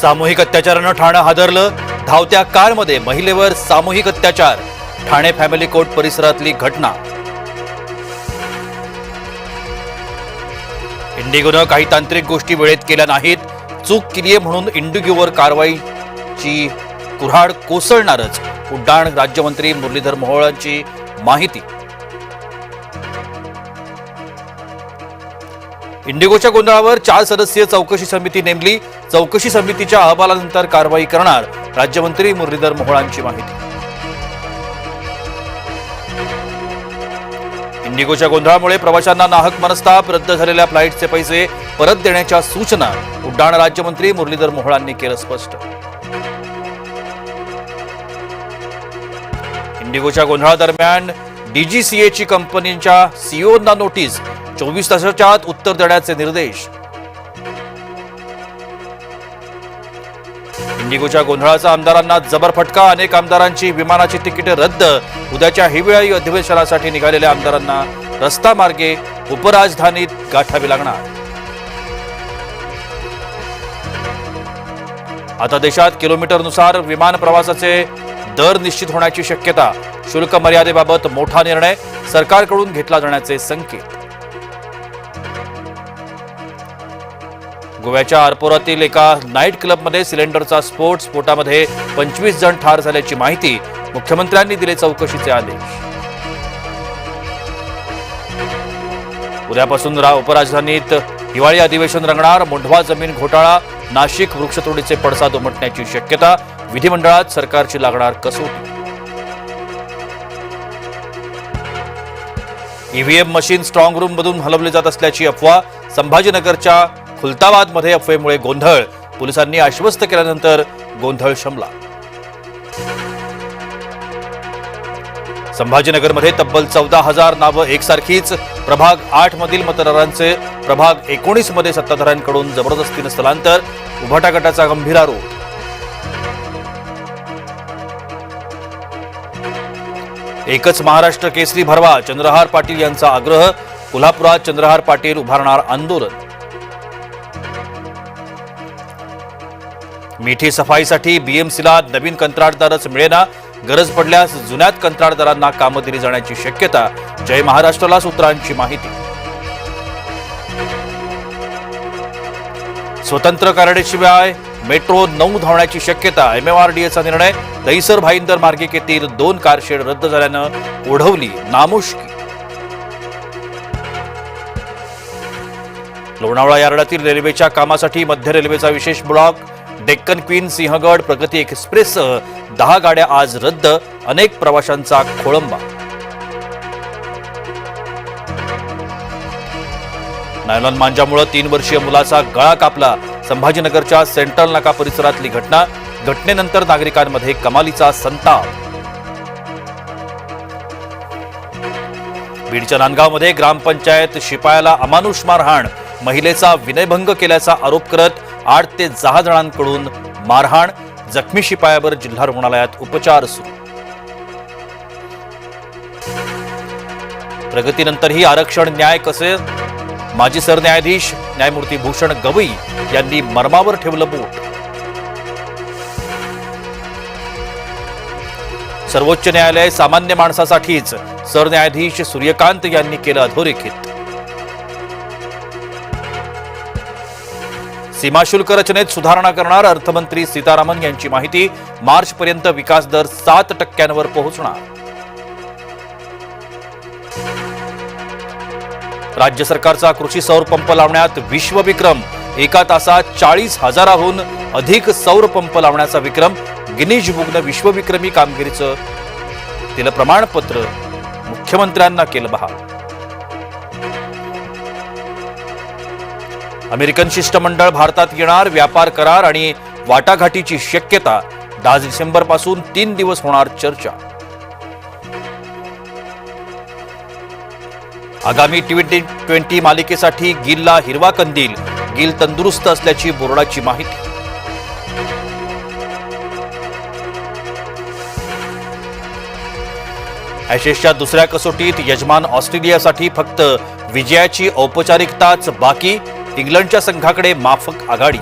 सामूहिक अत्याचारानं ठाणे हादरलं। धावत्या कारमध्ये महिलेवर सामूहिक अत्याचार। ठाणे फॅमिली कोर्ट परिसरातली घटना। इंडिगोनं काही तांत्रिक गोष्टी वेळेत केल्या नाहीत। चूक केलीये म्हणून इंडिगोवर कारवाईची कुऱ्हाड कोसळणारच। उड्डाण राज्यमंत्री मुरलीधर मोहोळांची माहिती। इंडिगोच्या गोंधळावर 4 सदस्यीय चौकशी समिती नेमली। चौकशी समितीच्या अहवालानंतर कारवाई करणार राज्यमंत्री मुरलीधर मोहोळांची माहिती। इंडिगोच्या गोंधळामुळे प्रवाशांना नाहक मनस्ताप। रद्द झालेल्या फ्लाईटचे पैसे परत देण्याच्या सूचना उड्डाण राज्यमंत्री मुरलीधर मोहोळांनी केलं स्पष्ट। इंडिगोच्या गोंधळादरम्यान डीजीसीएची कंपनीच्या सीईओंना नोटीस। 24 तासाच्या आत उत्तर देण्याचे निर्देश। इंडिगोच्या गोंधळाचा आमदारांना जबर फटका। अनेक आमदारांची विमानाची तिकीटे रद्द। उद्याच्या हिवाळी अधिवेशनासाठी निघालेल्या आमदारांना रस्ता मार्गे उपराजधानीत गाठावी लागणार। आता देशात किलोमीटरनुसार विमान प्रवासाचे दर निश्चित होण्याची शक्यता। शुल्क मर्यादेबाबत मोठा निर्णय सरकारकडून घेतला जाण्याचे संकेत। गोव्याच्या आरपोरातील एका नाईट क्लबमध्ये सिलेंडरचा स्फोट। स्फोटामध्ये 25 जण ठार झाल्याची माहिती। मुख्यमंत्र्यांनी दिले चौकशीचे आदेश। उद्यापासून उपराजधानीत हिवाळी अधिवेशन रंगणार। मोंढवा जमीन घोटाळा, नाशिक वृक्षतोडीचे पडसाद उमटण्याची शक्यता। विधिमंडळात सरकारची लागणार कसोटी। ईव्हीएम मशीन स्ट्रॉंग रूम मधून हलवले जात असल्याची अफवा। संभाजीनगरच्या खुलताबादमध्ये अफवेमुळे गोंधळ। पोलिसांनी आश्वस्त केल्यानंतर गोंधळ शमला। संभाजीनगरमध्ये तब्बल 14,000 नावं एकसारखीच। प्रभाग 8 मधील मतदारांचे प्रभाग 19 मध्ये सत्ताधाऱ्यांकडून जबरदस्तीने स्थलांतर। उभाटा गटाचा गंभीर आरोप। एकच महाराष्ट्र केसरी भरवा, चंद्रहार पाटील यांचा आग्रह। कोल्हापुरात चंद्रहार पाटील उभारणार आंदोलन। मिठी सफाईसाठी बीएमसीला नवीन कंत्राटदारच मिळेना। गरज पडल्यास जुन्यात कंत्राटदारांना कामं दिली जाण्याची शक्यता। जय महाराष्ट्राला सूत्रांची माहिती। स्वतंत्र कारशेडशिवाय मेट्रो 9 धावण्याची शक्यता। एमएमआरडीएचा निर्णय। दहिसर भाईंदर मार्गिकेतील 2 कारशेड रद्द झाल्यानं ओढवली नामुष्की। लोणावळा यार्डातील रेल्वेच्या कामासाठी मध्य रेल्वेचा विशेष ब्लॉक। डेक्कन क्वीन, सिंहगड, प्रगती एक्सप्रेससह 10 गाड्या आज रद्द। अनेक प्रवाशांचा खोळंबा। नायलॉन मांजामुळे 3 वर्षीय मुलाचा गळा कापला। संभाजीनगरच्या सेंट्रल नाका परिसरातली घटना। घटनेनंतर नागरिकांमध्ये कमालीचा संताप। बीडच्या नांदगावमध्ये ग्रामपंचायत शिपायाला अमानुष मारहाण। महिलेचा विनयभंग केल्याचा आरोप करत 8 ते 10 जणांकडून मारहाण। जखमी शिपायावर जिल्हा रुग्णालयात उपचार सुरू। प्रगतीनंतरही आरक्षण न्याय कसे? माजी सरन्यायाधीश न्यायमूर्ती भूषण गवई यांनी मर्मावर ठेवलं बोट। सर्वोच्च न्यायालय सामान्य माणसासाठीच, सरन्यायाधीश सूर्यकांत यांनी केलं अधोरेखित। सीमा शुल्क रचनेत सुधारणा करणार अर्थमंत्री सीतारामन यांची माहिती। मार्च पर्यंत विकास दर 7% पोहोचणार। राज्य सरकारचा कृषी सौर पंप लावण्यात विश्वविक्रम। एका तासात 40,000हून अधिक सौर पंप लावण्याचा विक्रम। गिनीज बुकनं विश्वविक्रमी कामगिरीचं दिलं प्रमाणपत्र। मुख्यमंत्र्यांना केलं बहाल। अमेरिकन शिष्टमंडळ भारतात येणार। व्यापार करार आणि वाटाघाटीची शक्यता। 10 डिसेंबरपासून 3 दिवस होणार चर्चा। आगामी T20 मालिकेसाठी गिलला हिरवा कंदील। गिल तंदुरुस्त असल्याची बोर्डाची माहिती। ॲशेसच्या दुसऱ्या कसोटीत यजमान ऑस्ट्रेलियासाठी फक्त विजयाची औपचारिकताच बाकी। इंग्लंडच्या संघाकडे माफक आघाडी।